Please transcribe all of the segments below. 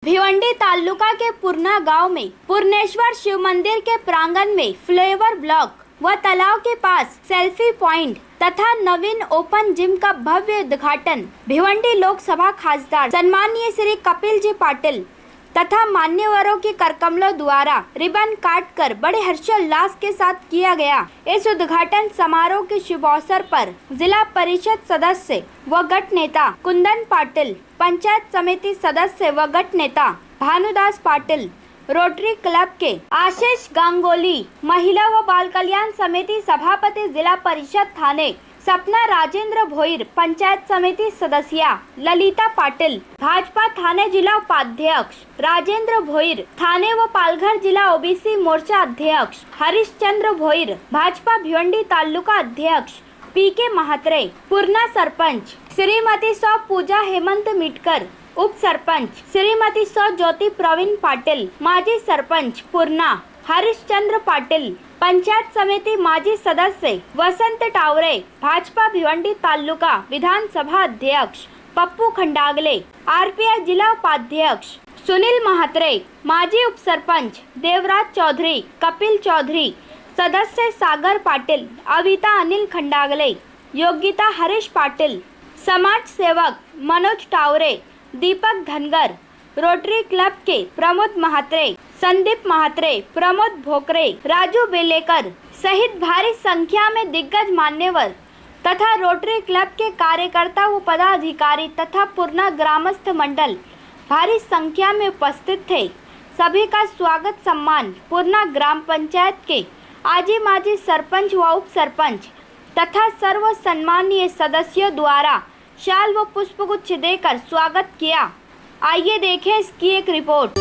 भिवंडी तालुका के पुरना गांव में पूर्णेश्वर शिव मंदिर के प्रांगण में फ्लेवर ब्लॉक व तालाब के पास सेल्फी पॉइंट तथा नवीन ओपन जिम का भव्य उद्घाटन भिवंडी लोकसभा खासदार सम्माननीय श्री कपिल जी पाटिल तथा मान्यवरों के करकमलों द्वारा रिबन काटकर बड़े हर्षोल्लास के साथ किया गया। इस उद्घाटन समारोह के शुभ अवसर पर जिला परिषद सदस्य व गट नेता कुंदन पाटिल, पंचायत समिति सदस्य व गट नेता भानुदास पाटिल, रोटरी क्लब के आशीष गांगोली, महिला व बाल कल्याण समिति सभापति जिला परिषद थाने सपना राजेंद्र भोईर, पंचायत समिति सदस्या ललिता पाटिल, भाजपा थाने जिला उपाध्यक्ष राजेंद्र भोईर, थाने व पालघर जिला ओबीसी मोर्चा अध्यक्ष हरिश्चंद्र भोईर, भाजपा भिवंडी तालुका अध्यक्ष पीके महात्रे, पूर्णा सरपंच श्रीमती सौ पूजा हेमंत मिटकर, उप सरपंच श्रीमती सौ ज्योति प्रवीण पाटिल, माजी सरपंच पूर्णा हरिश्चंद्र पाटिल, पंचायत समिति माजी सदस्य वसंत टावरे, भाजपा भिवंडी तालुका विधानसभा अध्यक्ष पप्पू खंडागले, आरपीआई जिला उपाध्यक्ष सुनील महात्रे, माजी उप सरपंच देवराज चौधरी, कपिल चौधरी, सदस्य सागर पाटिल, अविता अनिल खंडागले, योगिता हरीश पाटिल, समाज सेवक मनोज टावरे, दीपक धनगर, रोटरी क्लब के प्रमोद महात्रे, संदीप महात्रे, प्रमोद भोकरे, राजू बेलेकर सहित भारी संख्या में दिग्गज मान्यवर तथा रोटरी क्लब के कार्यकर्ता व पदाधिकारी तथा पूर्णा ग्रामस्थ मंडल भारी संख्या में उपस्थित थे। सभी का स्वागत सम्मान पूर्णा ग्राम पंचायत के आजी माजी सरपंच व उप सरपंच तथा सर्व सम्मानीय सदस्यों द्वारा शाल व पुष्पगुच्छ देकर स्वागत किया। आइए देखें इसकी एक रिपोर्ट।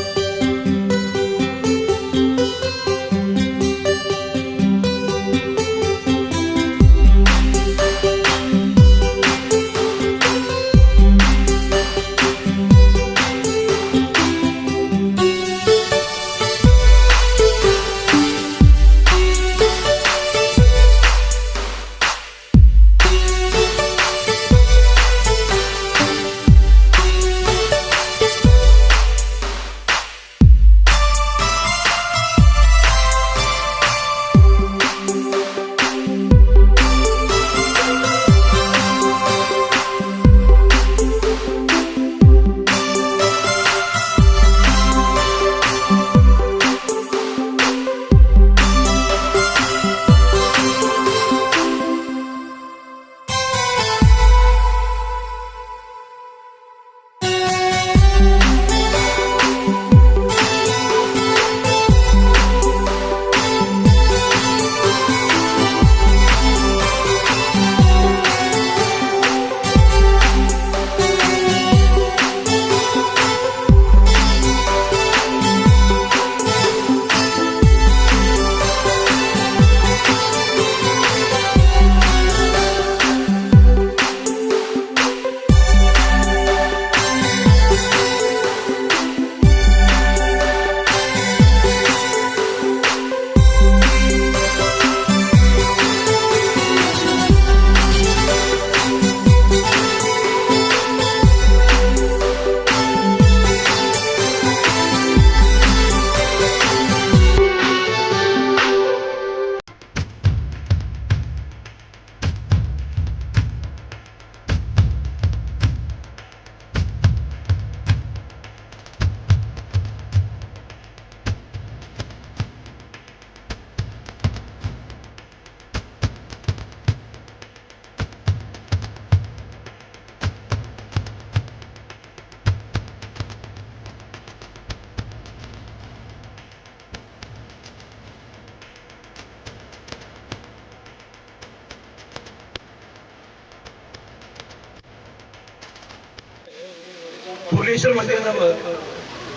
पूर्णेश्वर मंदिराजवळ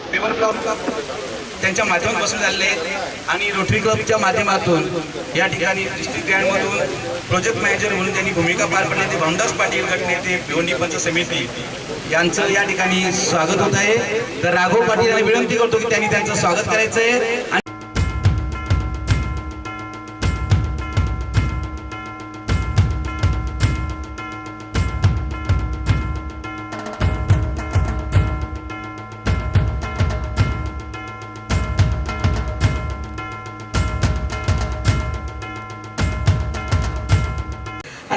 फ्लेवर ब्लॉक त्यांच्या माध्यमातून झालेले आणि रोटरी क्लबच्या माध्यमातून या ठिकाणी डिस्ट्रिक्ट ग्रँडमधून प्रोजेक्ट मॅनेजर म्हणून त्यांनी भूमिका पार पाडली ते भानुदास पाटील गट नेते भिवंडी पंचायत समिती यांचं या ठिकाणी स्वागत होत आहे। तर राघव पाटील यांना विनंती करतो की त्यांनी त्यांचं स्वागत करायचं आहे।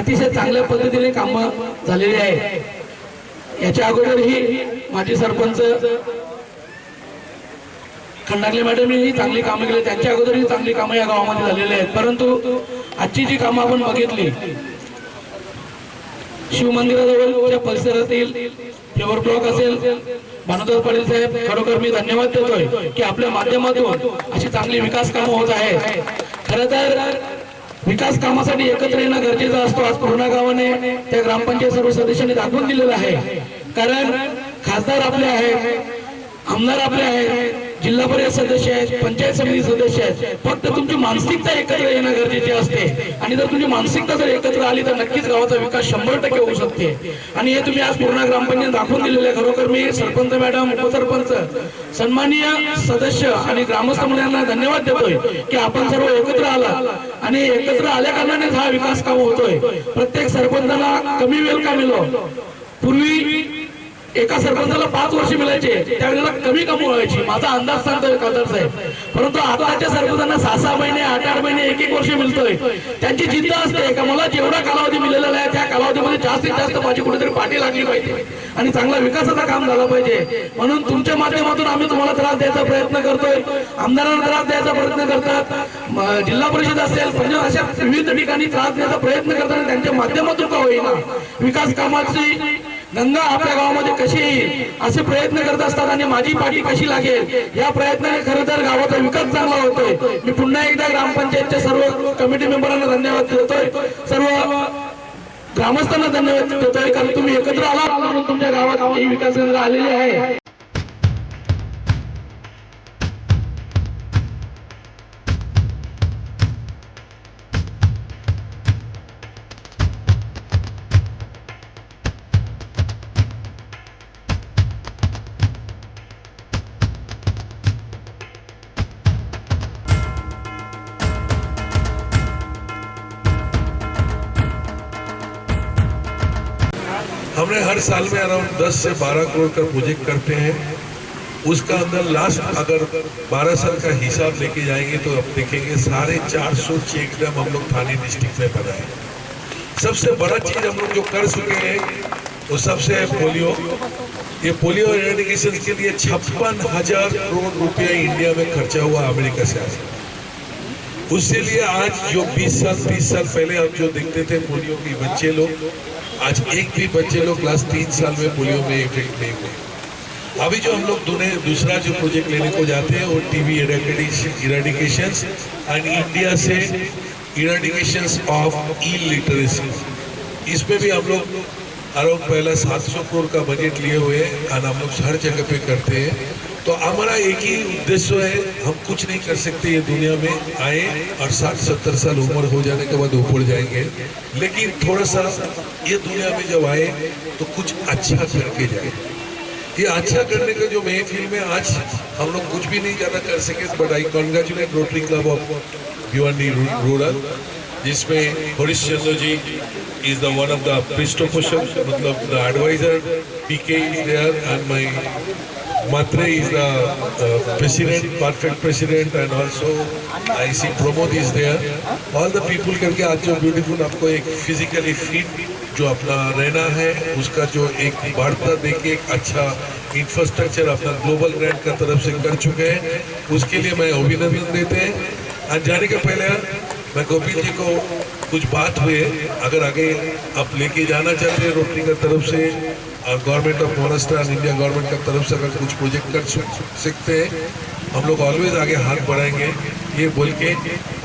अतिशय चांगल्या पद्धतीने कामं झालेली आहे. याच्या अगोदरही माजी सरपंच खंडागले मॅडम ही चांगली कामं केली, त्यांच्या अगोदरही चांगली कामं या गावामध्ये झालेली आहेत. परंतु आजची जी कामं आपण बघितली, शिवमंदिराजवळच्या परिसरातील फ्लेवर ब्लॉक असेल, भानुदास पाटील साहेब खरोखर मी धन्यवाद देतोय की आपल्या माध्यमातून अशी चांगली विकास कामं होत आहे. खरं तर विकास कामासाठी एकत्र येणं गरजेचं असतो. आज पूर्णा गावाने त्या ग्रामपंचायत सर्व सदस्यांनी दाखवून दिलेलं आहे. कारण खासदार आपले आहेत, आमदार आपले आहेत, जिल्हा परिषद सदस्य आहेत, पंचायत समिती सदस्य आहेत. फक्त तुमची मानसिकता एकत्र येणं गरजेचे असते आणि जर तुमची मानसिकता जर एकत्र आली तर नक्कीच गावाचा विकास 100% होऊ शकते. आणि हे तुम्ही आज पूर्णा ग्रामपंचायत दाखवून दिलेले आहे. खरोखर मी सरपंच मॅडम, उपसरपंच, सन्माननीय सदस्य आणि ग्रामस्थ मंडळांना धन्यवाद देतोय की आपण सर्व एकत्र आला आणि एकत्र आल्या कारणाने हा विकास काम होतोय. प्रत्येक सरपंचाला कमी वेळ का मिळो. पूर्वी एका सरपंचाला 5 वर्ष मिळायचे, त्यावेळेला कमी कामं व्हायची, माझा अंदाज सांगतोय खासदार साहेब. परंतु आताच्या सरपंचांना 6-6 महिने, 8-8 महिने, 1-1 वर्ष मिळतोय. त्यांची जिद्द असते का मला जेवढा कालावधी मिळालेला आहे त्या कालावधीमध्ये जास्तीत जास्त माझी कुठेतरी पाठी लागली पाहिजे आणि चांगला विकासाचं काम झालं पाहिजे. म्हणून तुमच्या माध्यमातून आम्ही तुम्हाला त्रास द्यायचा प्रयत्न करतोय, आमदारांना त्रास द्यायचा प्रयत्न करतात, जिल्हा परिषद असेल, पंचायत, अशा विविध ठिकाणी त्रास द्यायचा प्रयत्न करताना त्यांच्या माध्यमातून का होईना विकास कामाची गंगा आपल्या गावामध्ये कशी येईल असे प्रयत्न करत असतात आणि माझी पाठी कशी लागेल या प्रयत्नाने खरं तर गावाचा विकास चांगला होतोय. मी पुन्हा एकदा ग्रामपंचायतच्या सर्व कमिटी मेंबरांना धन्यवाद देतोय, सर्व ग्रामस्थांना धन्यवाद देतोय, कारण तुम्ही एकत्र आला म्हणून तुमच्या गावात ही विकास गंगा आलेली आहे. हमने हर साल में अराउंड 10 से 12 करोड़ का प्रोजेक्ट करते हैं. उसका अंदर लास्ट अगर 12 साल का हिसाब लेके जाएंगे तो अब देखेंगे 450 चेक डैम हम लोग थाने डिस्ट्रिक्ट में बनाए. सबसे बड़ा चीज हम लोग जो कर चुके हैं वो सबसे है पोलियो. ये पोलियो एरेडिकेशन के लिए 56,000 करोड़ रुपया इंडिया में खर्चा हुआ अमेरिका से आया. उसके लिए आज जो 20 साल 30 साल पहले हम जो देखते थे पोलियो के बच्चे लोग, आज एक भी बच्चे लोग क्लास 3 साल में पोलियो में इफेक्ट नहीं हुए. अभी जो हम लोग दूसरा जो प्रोजेक्ट लेने को जाते हैं वो TB eradication end India say eradication of illiteracy. इसमें भी हम लोग अराउंड पहला 700 करोड़ का बजट लिए हुए हैं और हम लोग हर जगह पे करते हैं. तो हमारा एक ही उद्देश्य है, हम कुछ नहीं कर सकते ये दुनिया में आए और 60-70 साल उम्र हो जाने के बाद ऊपर जाएंगे, लेकिन थोड़ा सा ये दुनिया में जब आए तो कुछ अच्छा करके जाए. ये अच्छा करने का जो महफिल में आज हम लोग कुछ भी नहीं ज़्यादा कर सके, but I congratulate Rotary Club of Bhiwandi rural, जिसमें Harish Chandra ji is the one of the पृष्ठपोषक, मतलब the advisor, PK is there and my Matre is the president, perfect president, and also I see Pramod is there. All the people करके आज जो beautiful आपको एक physically fit जो अपना रहना है उसका जो एक वार्ता देके एक अच्छा इंफ्रास्ट्रक्चर अपना ग्लोबल ग्रांट का तरफ से कर चुके हैं, उसके लिए मैं अभिनंदन देते हैं. आज जाने के पहले मैं गोविंद जी को कुछ बात हुए, अगर आगे आप लेके जाना चाहते हैं रोटरी का तरफ से, गवर्नमेंट ऑफ महाराष्ट्र और इंडिया गवर्नमेंट का तरफ से अगर कुछ प्रोजेक्ट कर सकते हैं, हम लोग ऑलवेज आगे हाथ बढ़ाएंगे. ये बोल के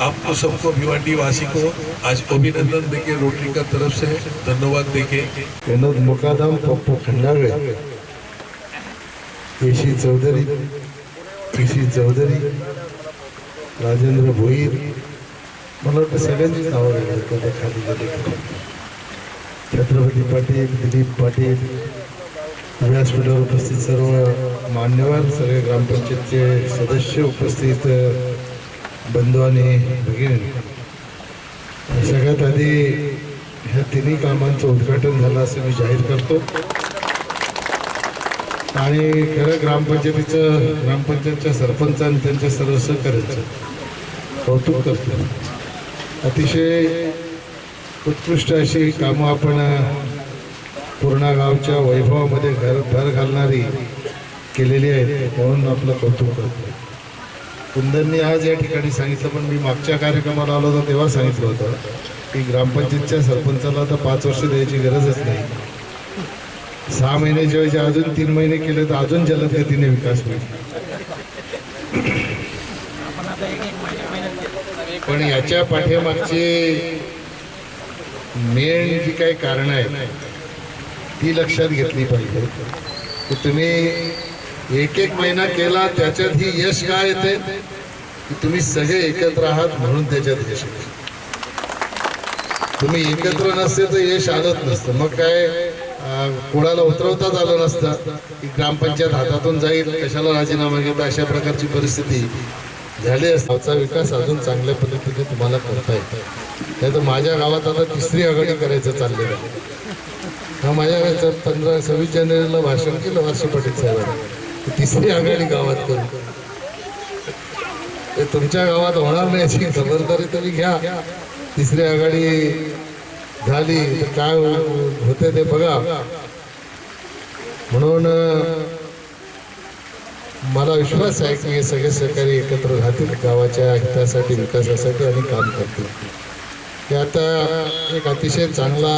आपको सबको भिवंडी वासी को आज अभिनंदन देके रोटरी का तरफ से धन्यवाद देके. विनोद मुकादम, पप्पू खंडागळे, पेशी चौधरी, राजेंद्र भोईर, मला वाटतं सगळ्यांचीच नावं घेतली खाली गेली. छत्रपती पाटील, दिलीप पाटील, व्यासपीठावर उपस्थित सर्व मान्यवर, सगळे ग्रामपंचायतचे सदस्य, उपस्थित बंधू आणि भगिनी, सगळ्यात आधी ह्या तिन्ही कामांचं उद्घाटन झालं असं मी जाहीर करतो. आणि खरं ग्रामपंचायतच्या सरपंचांनी त्यांच्या सर्व सहकार्याचं कौतुक करतो. अतिशय उत्कृष्ट अशी कामं आपण पूर्ण गावच्या वैभवामध्ये भर घालणारी केलेली आहेत, म्हणून आपलं कौतुक करतो. कुंदननी आज या ठिकाणी सांगितलं, पण मी मागच्या कार्यक्रमाला आलो होतो तेव्हा सांगितलं होतं की ग्रामपंचायतच्या सरपंचाला तर 5 वर्ष द्यायची गरजच नाही. 6 महिन्याच्या ऐवजी अजून 3 महिने केले तर अजून जलद गतीने विकास होईल. पण याच्या पाठीमागची मेन जी काही कारणं आहेत ती लक्षात घेतली पाहिजे. की तुम्ही एक महिना केला त्याच्यात ही यश काय येते की तुम्ही सगळे एकत्र आहात म्हणून त्याच्यात यश येते. तुम्ही एकत्र नसते तर यश आलंच नसतं. मग काय कोणाला उतरवताच आलं नसतं की ग्रामपंचायत हातातून जाईल, कशाला राजीनामा घेता, अशा प्रकारची परिस्थिती झाली असते. गावचा विकास अजून चांगल्या पद्धतीने तुम्हाला करता येतो. नाही तर माझ्या गावात आता 3री आघाडी करायचं चाललेलं आहे. हा माझ्या 15-26 जानेवारीला भाषण केलं वारशी पाटील साहेबांनी, 3री आघाडी गावात करू. ते तुमच्या गावात होणार नाही याची खबरदारी तरी घ्या. 3री आघाडी झाली तर काय होते ते बघा. म्हणून मला विश्वास आहे की हे सगळे सहकारी एकत्र राहतील, गावाच्या हितासाठी, विकासासाठी आणि काम करतील. हे आता एक अतिशय चांगला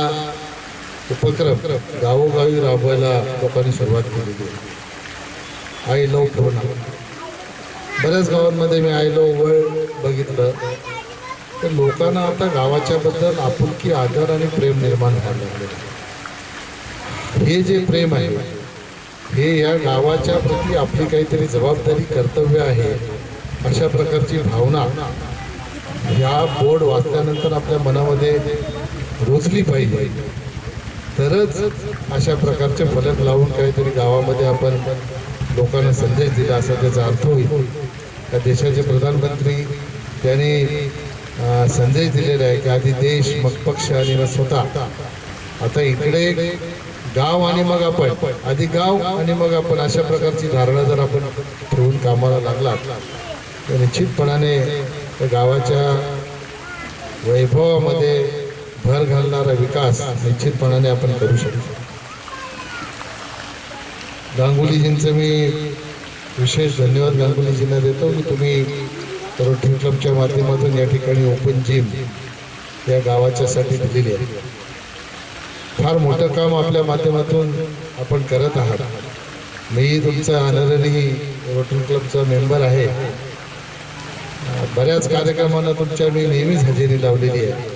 उपक्रम गावोगावी राबवायला लोकांनी सुरुवात केलेली आहे. I love Purna. बऱ्याच गावांमध्ये मी आय लव्ह वर्ल्ड बघितलं तर लोकांना आता गावाच्या बद्दल आपुलकी, आदर आणि प्रेम निर्माण व्हायला लागले. हे जे प्रेम आहे हे या गावाच्या प्रती आपली काहीतरी जबाबदारी, कर्तव्य आहे, अशा प्रकारची भावना ह्या बोर्ड वाचल्यानंतर आपल्या मनामध्ये रुजली पाहिजे. तरच अशा प्रकारचे फलक लावून काहीतरी गावामध्ये आपण लोकांना संदेश दिला असा त्याचा अर्थ होईल. त्या देशाचे प्रधानमंत्री त्यांनी संदेश दिलेला आहे की आधी देश, मग पक्ष आणि मग स्वतः. आता इकडे गाव आणि मग आपण, आधी गाव आणि मग आपण, अशा प्रकारची धारणा जर आपण ठेवून कामाला लागलात तर निश्चितपणाने त्या गावाच्या वैभवामध्ये भर घालणारा विकास निश्चितपणाने आपण करू शकतो. गांगुलीजींचं मी विशेष धन्यवाद गांगुलीजींना देतो की तुम्ही रोटरी क्लबच्या माध्यमातून या ठिकाणी ओपन जिम या गावाच्यासाठी दिलेली आहे. फार मोठं काम आपल्या माध्यमातून आपण करत आहात. मी तुमचा ऑनररी रोटरी क्लबचा मेंबर आहे. बऱ्याच कार्यक्रमांना तुमच्या मी नेहमीच हजेरी लावलेली आहे.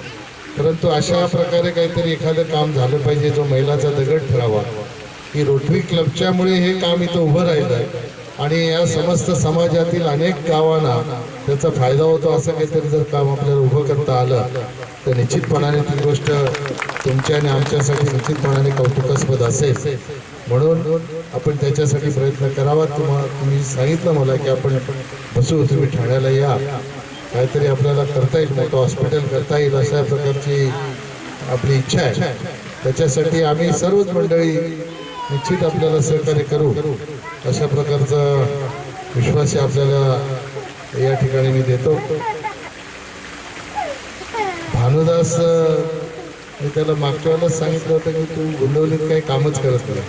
परंतु अशा प्रकारे काहीतरी एखादं काम झालं पाहिजे जो मैलाचा दगड ठरावा की रोटरी क्लबच्यामुळे हे काम इथं उभं राहिलं आहे आणि या समस्त समाजातील अनेक गावांना त्याचा फायदा होतो. असं काहीतरी जर काम आपल्याला उभं करता आलं तर निश्चितपणाने ती गोष्ट तुमच्या आणि आमच्यासाठी निश्चितपणाने कौतुकास्पद असेल. म्हणून आपण त्याच्यासाठी प्रयत्न करावा. तुम्ही सांगितलं मला की आपण बसू, तुम्ही ठाण्याला या, काहीतरी आपल्याला करता येईल, मोठं हॉस्पिटल करता येईल अशा प्रकारची आपली इच्छा आहे. त्याच्यासाठी आम्ही सर्वच मंडळी निश्चित आपल्याला सहकार्य करू अशा प्रकारचा विश्वास आपल्याला या ठिकाणी मी देतो. भानुदास, मी त्याला मागच्या वेळेलाच सांगितलं होतं की तू गुंदवलीत काही कामच करत नाही,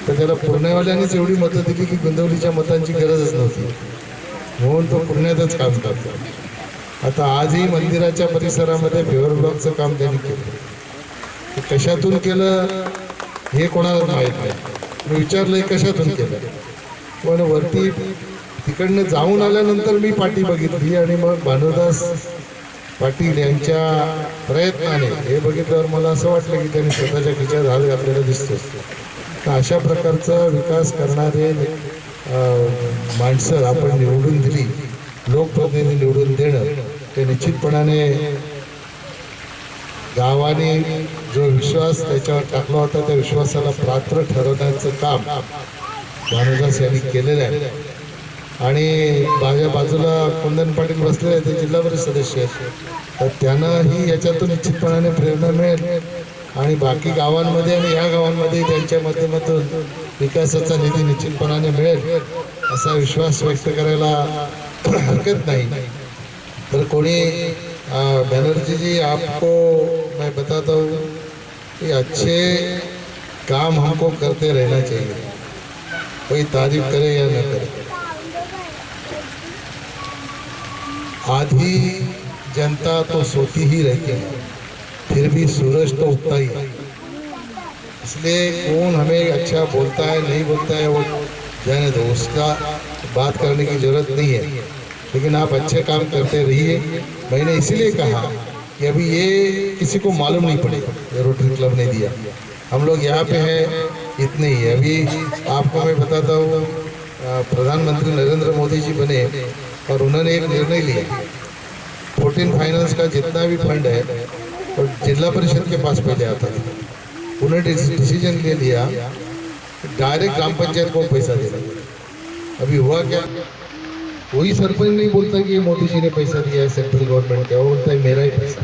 तर त्याला पुण्यावाल्यांनीच एवढी मतं दिली की गुंदवलीच्या मतांची गरजच नव्हती, म्हणून तो पुण्यातच काम करतो. आता आजही मंदिराच्या परिसरामध्ये पेवर ब्लॉकचं काम त्यांनी केलं. ते कशातून केलं हे कोणाला माहीत नाही. मी विचारलं कशातून केलं, पण वरती तिकडनं जाऊन आल्यानंतर मी पाठी बघितली आणि मग भानुदास पाटील यांच्या प्रयत्नाने हे बघितल्यावर मला असं वाटलं की त्यांनी स्वतःच्या खिशात हात घातलेला दिसतो. तर अशा प्रकारचा विकास करणारे माणसं आपण निवडून दिली, लोकप्रतिनिधी निवडून देणं ते निश्चितपणाने गावाने जो विश्वास त्याच्यावर टाकला होता त्या विश्वासाला पात्र ठरवण्याचं काम भानुदास यांनी केलेलं आहे. आणि माझ्या बाजूला कुंदन पाटील बसलेले आहेत, ते जिल्हा परिषद सदस्य आहेत, तर त्यांनाही याच्यातून निश्चितपणाने प्रेरणा मिळेल आणि बाकी गावांमध्ये आणि ह्या गावांमध्ये त्यांच्या माध्यमातून विकासाचा निधी निश्चितपणाने मिळेल असा विश्वास व्यक्त करायला हरकत नाही. तर कोणी बनर्जी जी, आपको मैं बताता हूँ कि अच्छे काम हमको करते रहना चाहिए, कोई तारीफ करे या न करे। आधी जनता तो सोती ही रहती है, फिर भी सूरज तो उगता ही है। इसलिए कौन हमें अच्छा बोलता है नहीं बोलता है वो जाने दो, उसका बात करने की जरूरत नहीं है, लेकिन आप अच्छे काम करते रहिए। मैंने इसीलिए कहा कि अभी ये किसी को मालूम नहीं पड़ेगा, ये रोटरी क्लब ने दिया। हम लोग यहाँ पे हैं इतने ही। अभी आपको मैं बताता हूँ, प्रधानमंत्री नरेंद्र मोदी जी बने और उन्होंने एक निर्णय लिया, 14 फाइनेंस का जितना भी फंड है और जिला परिषद के पास पहले आता था, उन्होंने डिसीजन ले लिया डायरेक्ट ग्राम पंचायत को पैसा देना। अभी हुआ क्या, कोई सरपंच नहीं बोलता कि ये मोदी जी ने पैसा दिया है सेंट्रल गवर्नमेंट का, वो बोलता है मेरा ही पैसा।